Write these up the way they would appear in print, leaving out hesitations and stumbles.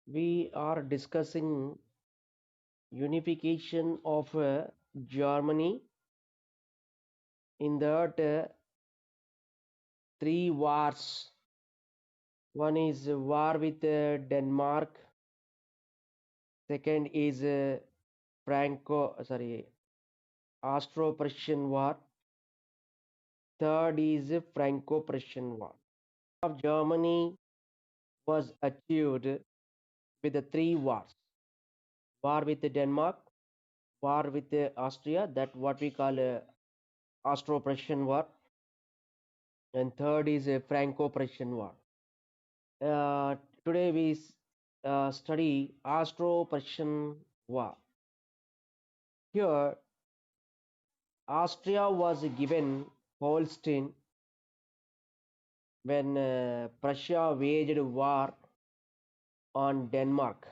We are discussing unification of Germany in that three wars. One is war with Denmark. Second is Austro-Prussian War. Third is Franco-Prussian War. Of Germany was achieved with the three wars: war with Denmark, war with Austria, that what we call Austro-Prussian War, and third is a Franco-Prussian War. Uh, Today we study Austro-Prussian War. Here, Austria was given Holstein when Prussia waged war on Denmark,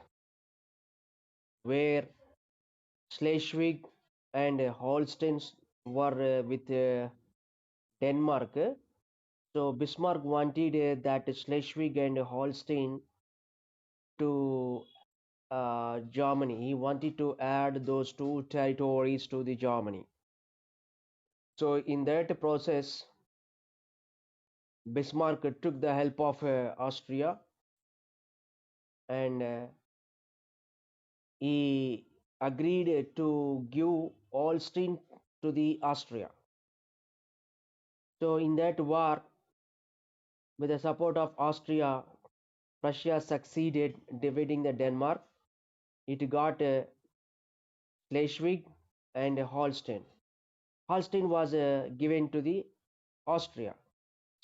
where Schleswig and Holstein were with Denmark. So Bismarck wanted that Schleswig and Holstein to Germany. He wanted to add those two territories to the Germany. So in that process, Bismarck took the help of Austria, and he agreed to give Holstein to the Austria. So in that war, with the support of Austria, Prussia succeeded dividing the Denmark. It got Schleswig and Holstein. Holstein was given to the Austria.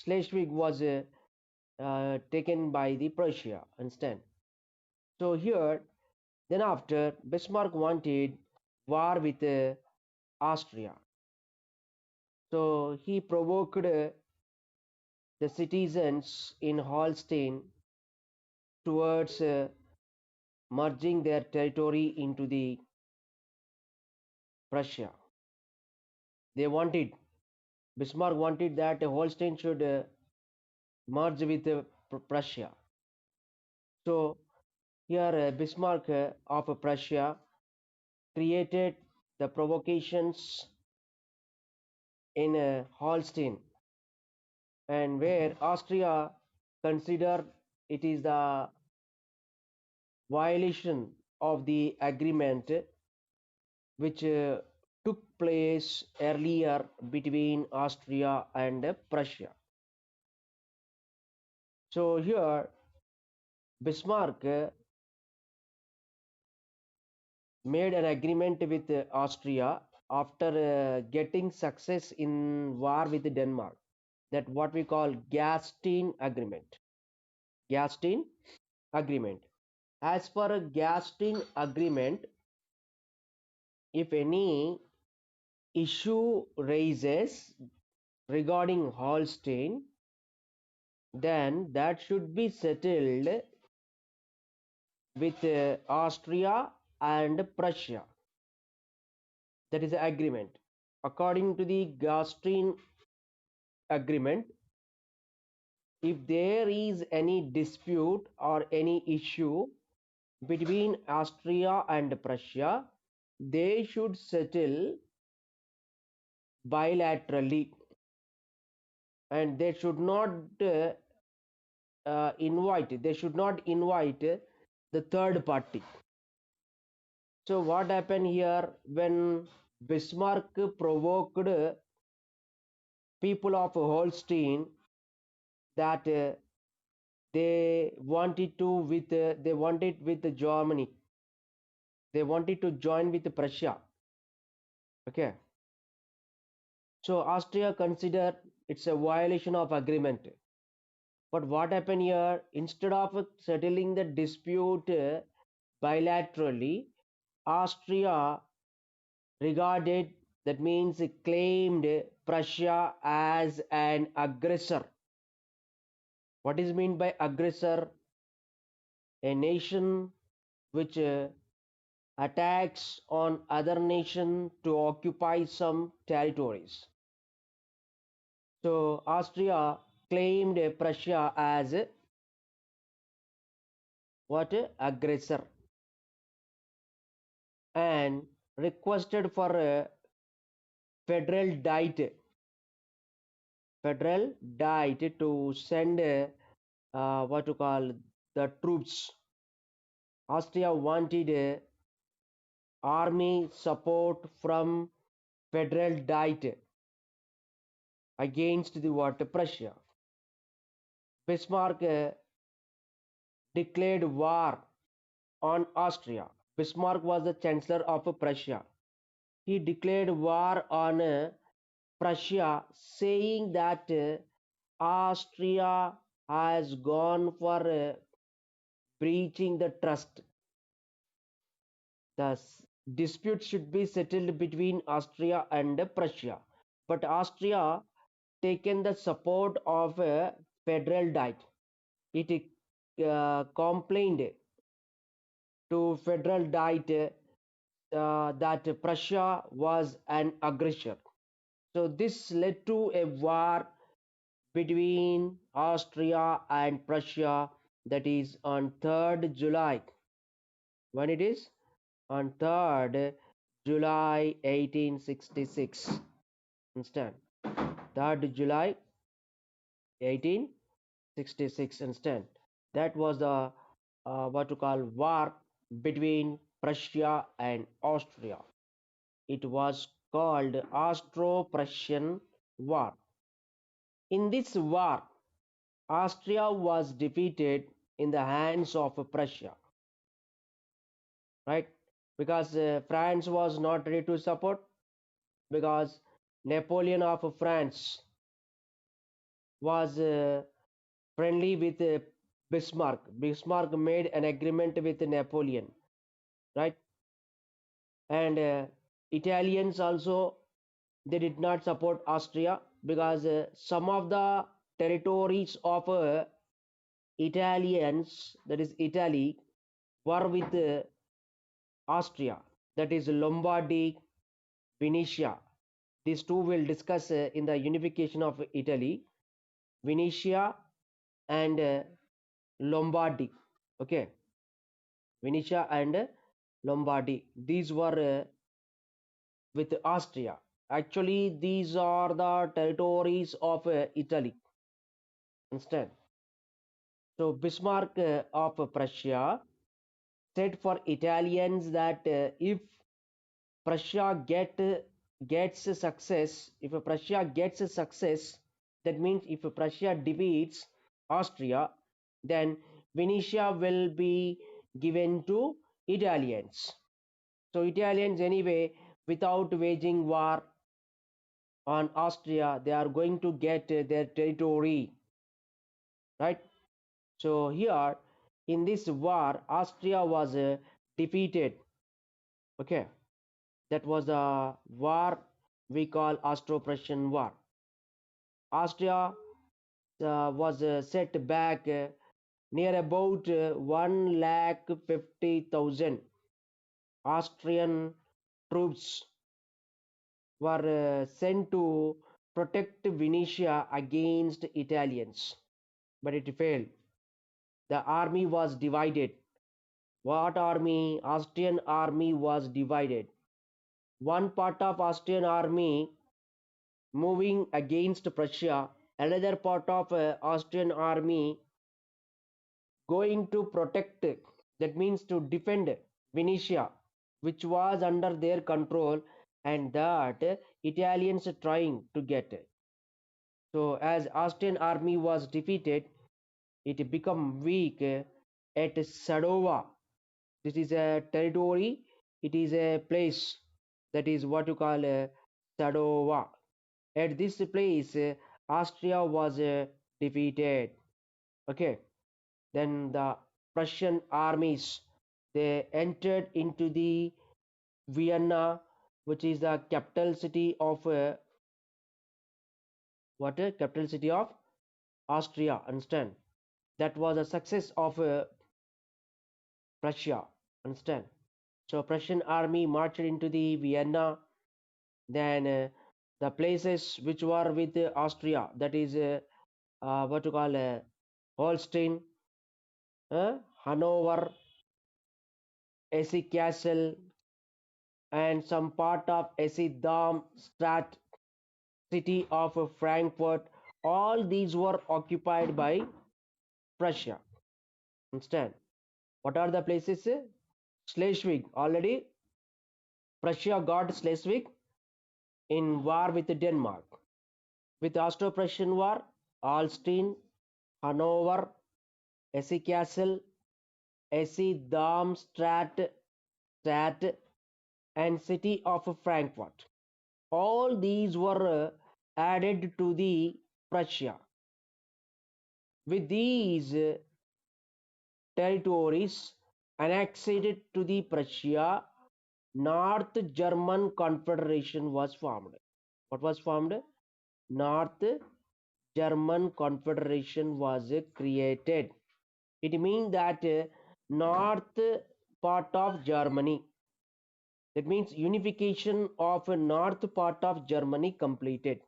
Schleswig was taken by the Prussia instead. So here, then after, Bismarck wanted war with Austria. So he provoked the citizens in Holstein towards merging their territory into the Prussia. They wanted, Bismarck wanted that Holstein should merge with Prussia. So here Bismarck of Prussia created the provocations in Holstein, and where Austria considered it is the violation of the agreement which took place earlier between Austria and Prussia. So here Bismarck made an agreement with Austria after getting success in war with Denmark, that what we call Gastein Agreement. Gastein Agreement. As per a Gastein Agreement, if any issue raises regarding Holstein, then that should be settled with Austria and Prussia. That is the agreement. According to the Gastein Agreement, if there is any dispute or any issue between Austria and Prussia, they should settle bilaterally, and they should not invite the third party. So what happened here, when Bismarck provoked people of Holstein that they wanted with Germany, they wanted to join with Prussia. Okay, so Austria considered it's a violation of agreement. But what happened here, instead of settling the dispute bilaterally, Austria regarded, that means claimed Prussia as an aggressor. What is meant by aggressor? A nation which attacks on other nation to occupy some territories. So Austria claimed Prussia as what aggressor, and requested for a federal diet to send what to call the troops. Austria wanted army support from federal diet against the what Prussia. Bismarck declared war on Austria. Bismarck was the chancellor of Prussia. He declared war on Prussia, saying that Austria has gone for breaching the trust. The dispute should be settled between Austria and Prussia. But Austria taken the support of a federal diet. It complained to federal diet that Prussia was an aggressor. So this led to a war between Austria and Prussia, that is on 3rd July. When it is? On 3rd July 1866. Understand? 3rd July 1866. Understand? That was the what to call war between Prussia and Austria. It was called Austro-Prussian War. In this war, Austria was defeated in the hands of Prussia, right? Because France was not ready to support, because Napoleon of France was friendly with Bismarck. Bismarck made an agreement with Napoleon, right? And Italians also, they did not support Austria, because some of the territories of Italians, that is Italy, were with Austria, that is Lombardy, Venetia. These two will discuss in the unification of Italy, Venetia and Lombardy. Okay, Venetia and Lombardy. These were with Austria. Actually, these are the territories of Italy. Understand? So Bismarck of Prussia said for Italians that if Prussia gets a success, if Prussia gets a success, that means if Prussia defeats Austria, then Venetia will be given to Italians. So Italians anyway, without waging war on Austria, they are going to get their territory, right? So here in this war, Austria was defeated. Okay, that was the war we call Austro-Prussian War. Austria was set back near about 1,50,000 Austrian troops were sent to protect Venetia against Italians, but it failed. The army was divided. What army? Austrian army was divided. One part of Austrian army moving against Prussia, another part of Austrian army going to protect, that means to defend Venetia, which was under their control, and that Italians trying to get. So as Austrian army was defeated, it became weak at Sadova. This is a territory, it is a place, that is what you call Sadova. At this place, Austria was defeated. Okay, then the Prussian armies, they entered into the Vienna, which is the capital city of what? Capital city of Austria. Understand? That was a success of Prussia. Understand? So Prussian army marched into the Vienna. Then the places which were with Austria, that is what to call Holstein, Hanover, Hesse Castle, and some part of Hesse Darmstadt, city of Frankfurt. All these were occupied by Prussia. Understand? What are the places? Schleswig. Already Prussia got Schleswig in war with Denmark. With Austro-Prussian War, Alstein, Hanover, Hesse Castle, Hesse Darmstadt, and city of Frankfurt. All these were added to the Prussia. With these territories annexed to the Prussia, North German Confederation was formed. What was formed? North German Confederation was created. It means that north part of Germany. That means unification of a north part of Germany completed.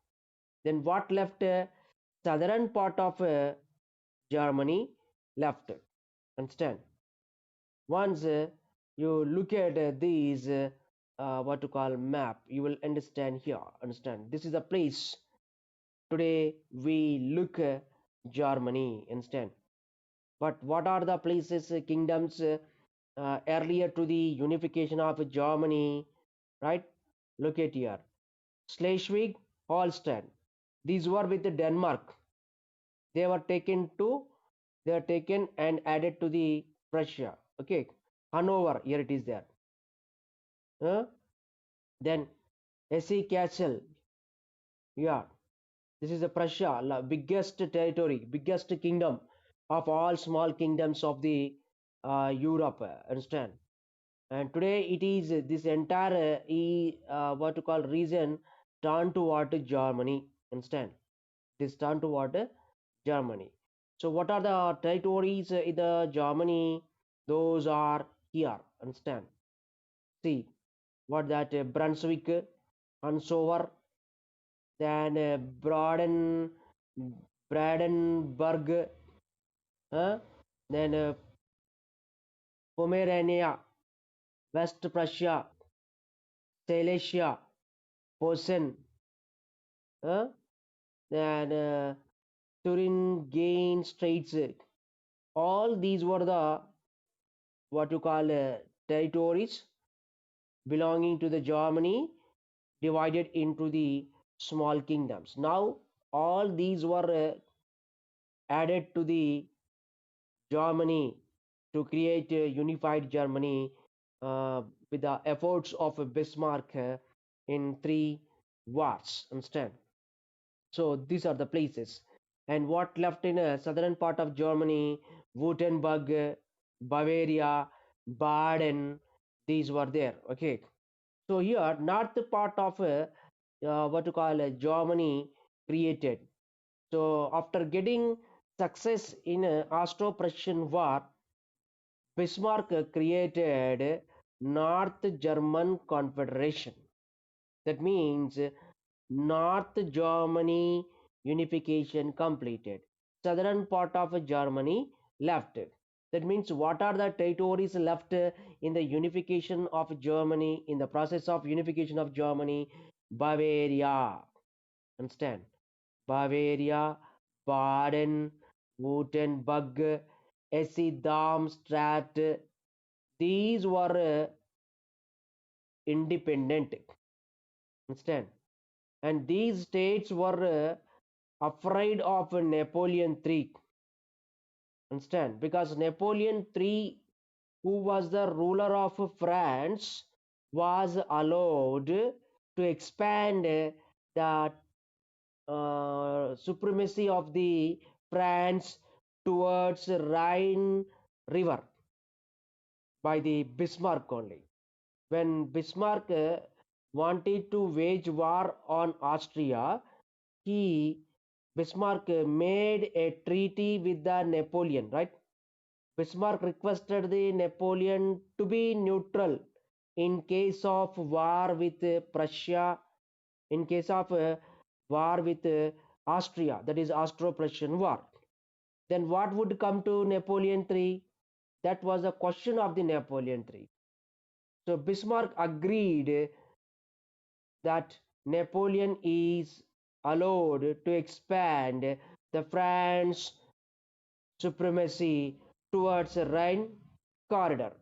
Then what left? Southern part of Germany left. Understand? Once you look at these what to call map, you will understand here. Understand? This is a place. Today we look Germany. Understand? But what are the places, kingdoms earlier to the unification of Germany? Right? Look at here. Schleswig, Holstein. These were with Denmark. They were taken to, they are taken and added to the Prussia. Okay. Hanover, here it is there. Then Hesse Castle. Yeah. This is the Prussia, biggest territory, biggest kingdom of all small kingdoms of the Europe. Understand? And today it is this entire what to call region turned toward Germany. Understand? This turned toward Germany. So what are the territories in the Germany? Those are here. Understand? See what that Brunswick, Hansover, then Brandenburg, then Pomerania, West Prussia, Silesia, Posen, uh, then Thuringen Straits. All these were the what you call territories belonging to the Germany divided into the small kingdoms. Now all these were added to the Germany to create a unified Germany with the efforts of Bismarck in 3 wars. Understand? So these are the places. And what left in a southern part of Germany, Württemberg, Bavaria, Baden, these were there. Okay. So here, north part of what you call Germany created. So after getting success in Austro-Prussian War, Bismarck created North German Confederation. That means North Germany unification completed. Southern part of Germany left. That means what are the territories left in the unification of Germany, in the process of unification of Germany? Bavaria. Understand? Bavaria, Baden, Württemberg, Hesse-Darmstadt. These were independent. Understand? And these states were afraid of Napoleon III. Understand? Because Napoleon III, who was the ruler of France, was allowed to expand the supremacy of the France towards Rhine River by the Bismarck only. When Bismarck wanted to wage war on Austria, he Bismarck made a treaty with the Napoleon, right? Bismarck requested the Napoleon to be neutral in case of war with Prussia, in case of war with Austria, that is Austro-Prussian War. Then what would come to Napoleon III? That was a question of the Napoleon III. So Bismarck agreed that Napoleon is allowed to expand the France supremacy towards the Rhine corridor,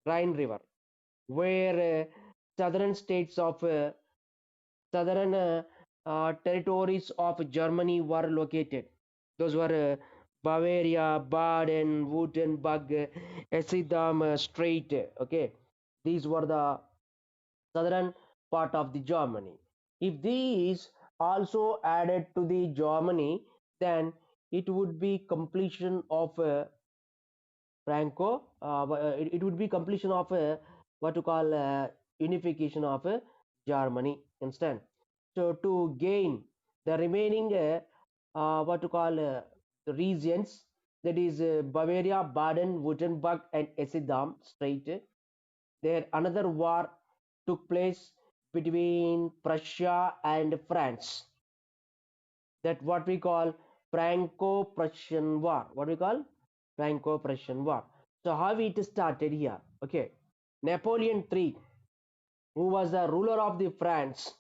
Rhine River, where southern states of southern territories of Germany were located. Those were Bavaria, Baden, Württemberg, Hesse-Darm Strait. Okay, these were the southern part of the Germany. If these also added to the Germany, then it would be completion of Franco. It would be completion of what to call unification of Germany instead. So to gain the remaining what to call the regions, that is Bavaria, Baden, Württemberg, and Hesse-Darm Strait, there another war took place between Prussia and France. That what we call Franco-Prussian War. What we call Franco-Prussian War. So how it started here? Okay, Napoleon III, who was the ruler of the France,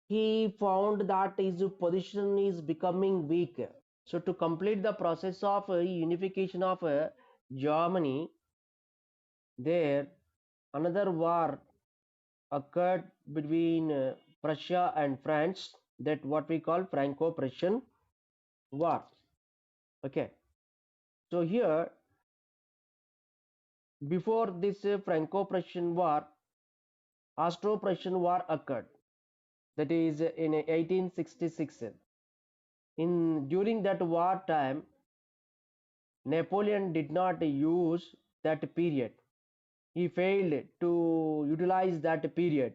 he found that his position is becoming weak. So to complete the process of unification of Germany, there another war occurred between Prussia and France, that what we call Franco-Prussian War. Okay, so here before this Franco-Prussian War, Austro-Prussian War occurred. That is in 1866. In during that war time, Napoleon did not use that period. He failed to utilize that period.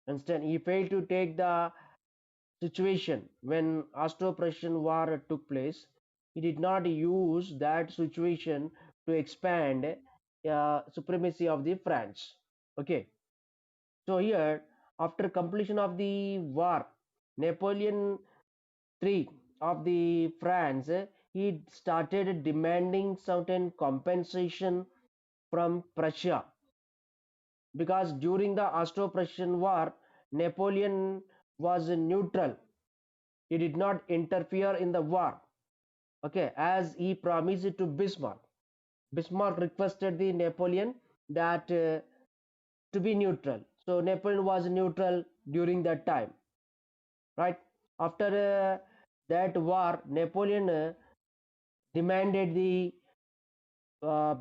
Instead, he failed to take the situation when Austro-Prussian War took place. He did not use that situation to expand supremacy of the France. Okay, so here after completion of the war, Napoleon III of the France, he started demanding certain compensation from Prussia, because during the Austro-Prussian War, Napoleon was neutral. He did not interfere in the war. Okay, as he promised to Bismarck. Bismarck requested the Napoleon that to be neutral. So Napoleon was neutral during that time, right? After that war, Napoleon demanded the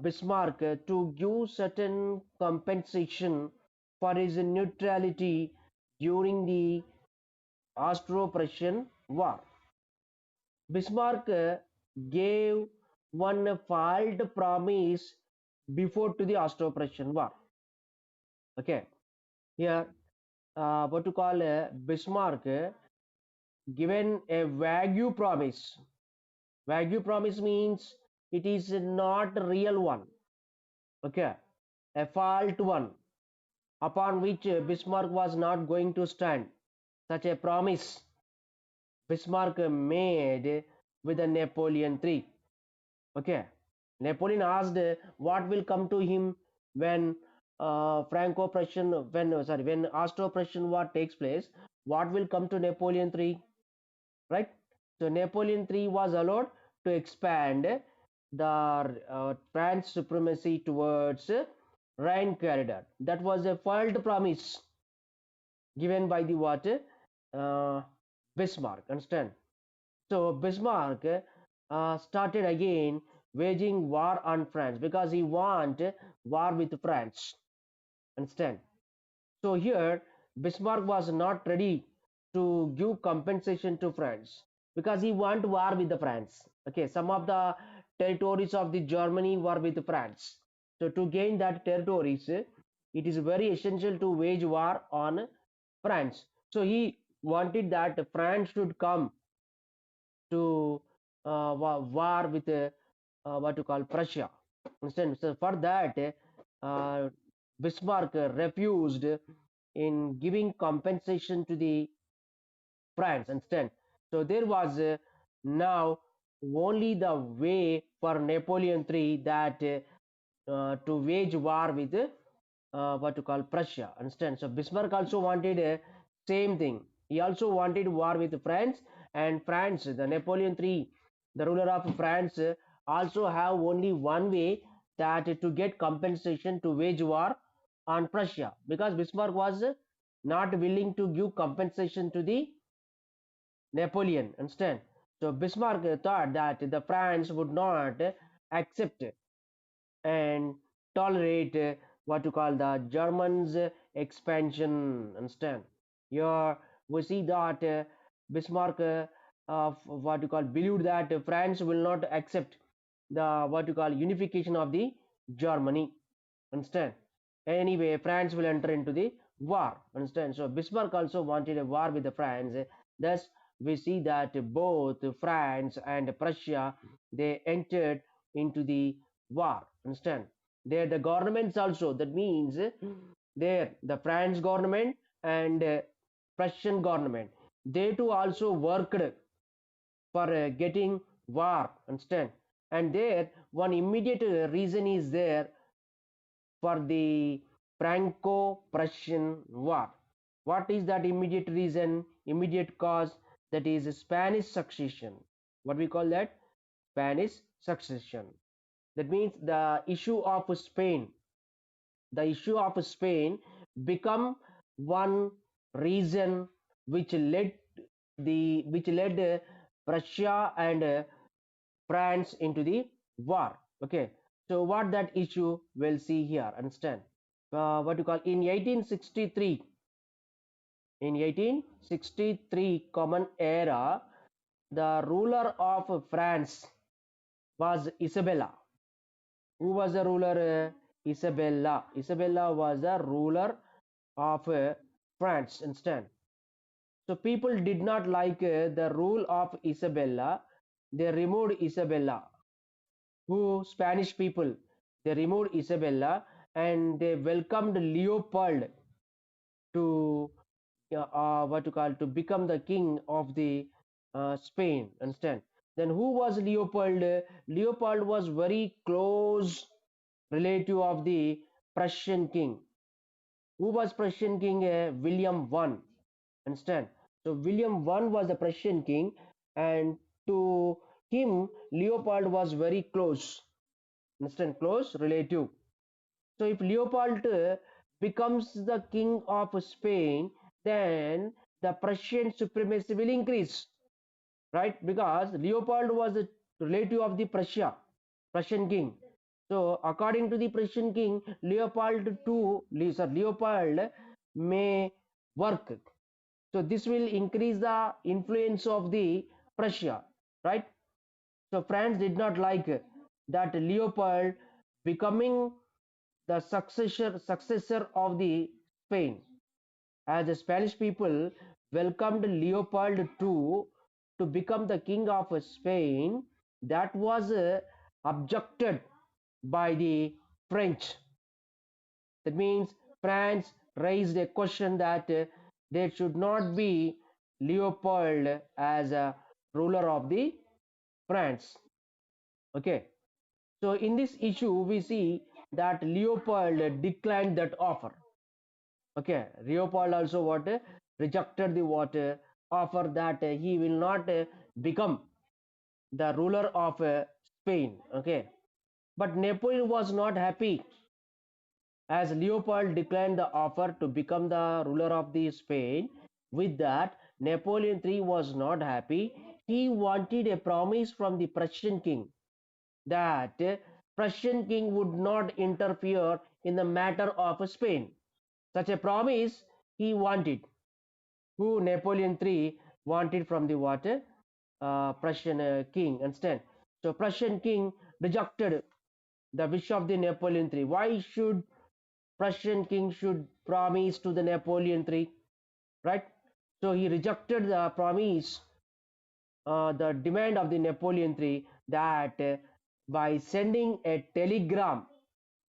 Bismarck to give certain compensation for his neutrality during the Austro-Prussian War. Bismarck gave one false promise before to the Austro-Prussian War. Okay, here what to call Bismarck given a vague promise. Vague promise means it is not a real one. Okay, a false one upon which Bismarck was not going to stand. Such a promise Bismarck made with the Napoleon III. Okay, Napoleon asked what will come to him when Franco-Prussian, when Austro-Prussian War takes place. What will come to Napoleon III, right? So Napoleon III was allowed to expand the France supremacy towards Rhine corridor. That was a failed promise given by the what? Bismarck. Understand? So Bismarck started again waging war on France because he want war with France. Understand? So here Bismarck was not ready to give compensation to France because he want war with the France. Okay, some of the territories of the Germany were with France. So to gain that territories, it is very essential to wage war on France. So he wanted that France should come to war with what you call Prussia. Understand? So for that, Bismarck refused in giving compensation to the France. Understand? So there was now only the way for Napoleon III that to wage war with what to call Prussia. Understand? So Bismarck also wanted a same thing. He also wanted war with France, and France, the Napoleon III, the ruler of France, also have only one way, that to get compensation to wage war on Prussia, because Bismarck was not willing to give compensation to the Napoleon. Understand? So Bismarck thought that the France would not accept and tolerate what you call the Germans expansion. Understand? Here we see that Bismarck of what you call believed that France will not accept the what you call unification of the Germany. Understand? Anyway, France will enter into the war. Understand? So Bismarck also wanted a war with the France. Thus, we see that both France and Prussia, they entered into the war. Understand? There the governments also. That means there the France government and Prussian government, they too also worked for getting war. Understand? And there one immediate reason is there for the Franco-Prussian War. What is that immediate reason, immediate cause? That is Spanish succession. What we call that? Spanish succession. That means the issue of Spain, the issue of Spain become one reason which led Prussia and France into the war. Okay, so what that issue we'll see here. Understand? What you call in 1863, in 1863 Common Era, the ruler of France was Isabella. Who was the ruler? Isabella. Isabella was the ruler of France. Understand? So people did not like the rule of Isabella. They removed Isabella. Who? Spanish people. They removed Isabella and they welcomed Leopold to what to call to become the king of the Spain. Understand? Then who was Leopold? Leopold was very close relative of the Prussian king. Who was Prussian king? William I. Understand? So William I was the Prussian king, and to him Leopold was very close. Understand? Close relative. So if Leopold becomes the king of Spain, then the Prussian supremacy will increase, right? Because Leopold was a relative of the Prussian king. So according to the Prussian king, Leopold may work. So this will increase the influence of the Prussia, right? So France did not like that Leopold becoming the successor of the Spain, as the Spanish people welcomed Leopold II to become the king of Spain. That was objected by the French. That means France raised a question that there should not be Leopold as a ruler of the France. Okay, so in this issue we see that Leopold declined that offer. Okay, Leopold also what rejected the what offer, that he will not become the ruler of Spain. Okay, but Napoleon was not happy as Leopold declined the offer to become the ruler of the Spain. With that, Napoleon III was not happy. He wanted a promise from the Prussian king that Prussian king would not interfere in the matter of Spain. Such a promise he wanted. Who? Napoleon III wanted from the what? Prussian king. Understand? So Prussian king rejected the wish of the Napoleon III. Why should Prussian king should promise to the Napoleon III? Right? So he rejected the promise, the demand of the Napoleon III, that by sending a telegram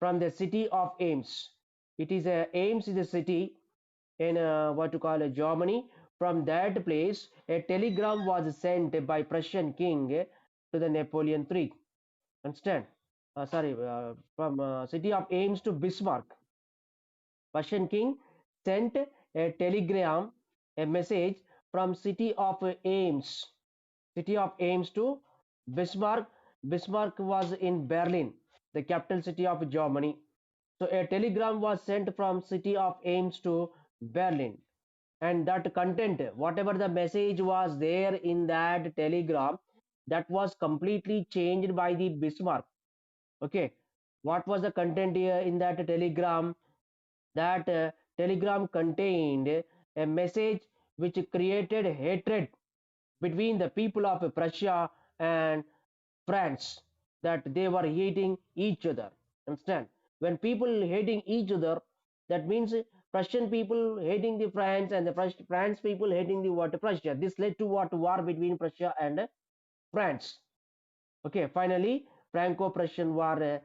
from the city of Ames. It is Ames is a city in what to call Germany. From that place, a telegram was sent by Prussian king to the Napoleon III. Understand? from city of Ames to Bismarck. Persian king sent a telegram, a message from city of Ames to Bismarck. Bismarck was in Berlin, the capital city of Germany. So a telegram was sent from city of Ames to Berlin, and that content, whatever the message was there in that telegram, that was completely changed by the Bismarck. Okay, what was the content here in that telegram? That telegram contained a message which created hatred between the people of Prussia and France, that they were hating each other. Understand? When people hating each other, that means Prussian people hating the France and the France people hating the what Prussia. This led to what war between Prussia and France. Okay, finally, Franco-Prussian War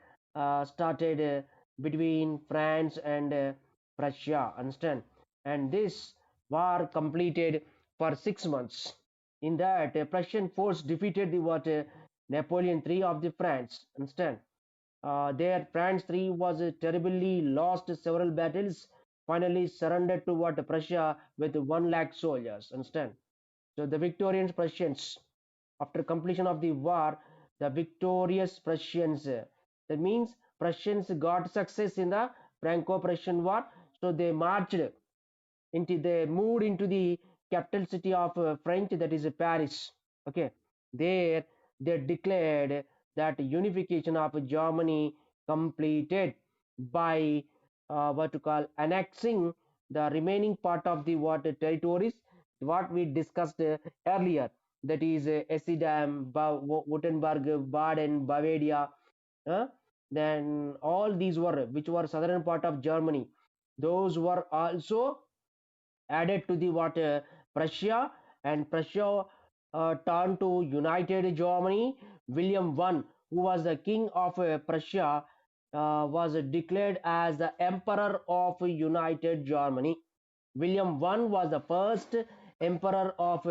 started between France and Prussia. Understand? And this war completed for 6 months. In that, Prussian force defeated the what Napoleon III of the France. Understand? There, France III was terribly lost several battles. Finally, surrendered to what Prussia with 1 lakh soldiers. Understand? So the victorious Prussians, after completion of the war, the victorious Prussians, that means Prussians got success in the Franco-Prussian War, so they moved into the capital city of French, that is Paris. Okay, there they declared that unification of Germany completed by what to call annexing the remaining part of the what territories, what we discussed earlier, that is Essedam, Württemberg, Baden, Bavaria. uh, then all these were which were southern part of Germany, those were also added to the what Prussia, and Prussia turned to United Germany. William I, who was the king of Prussia, was declared as the emperor of United Germany. William I was the first emperor of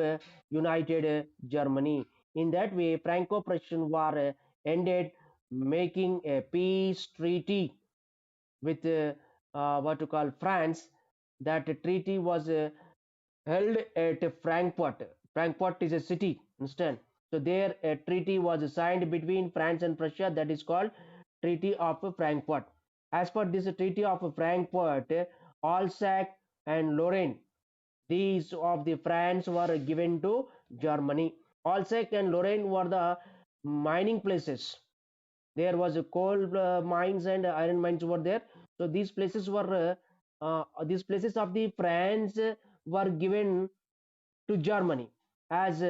United Germany. In that way, Franco-Prussian War ended, making a peace treaty with what to call France. That treaty was held at Frankfurt. Frankfurt is a city, understand? So there a treaty was signed between France and Prussia, that is called Treaty of Frankfurt. As per this Treaty of Frankfurt, Alsace and Lorraine, these of the France were given to Germany. Alsace and Lorraine were the mining places. There was a coal mines and iron mines were there. So these places of the France were given to Germany, as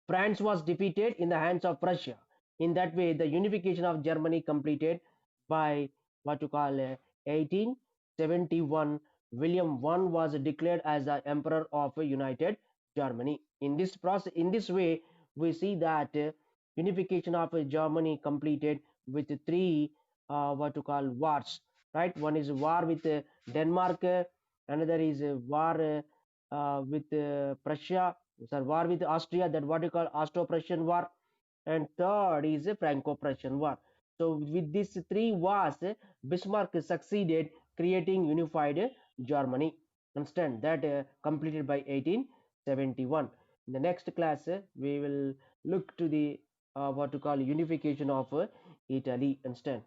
France was defeated in the hands of Prussia. In that way, the unification of Germany completed by what you call 1871. William I was declared as the Emperor of United Germany. In this process, in this way, we see that unification of Germany completed with three what you call wars. Right? One is war with Denmark, another is war with Prussia, sorry, war with Austria, that what you call Austro-Prussian War, and third is a Franco-Prussian War. So with these three wars, Bismarck succeeded creating unified Germany. Understand that completed by 1871. In the next class, we will look to the what to call unification of Italy. Understand.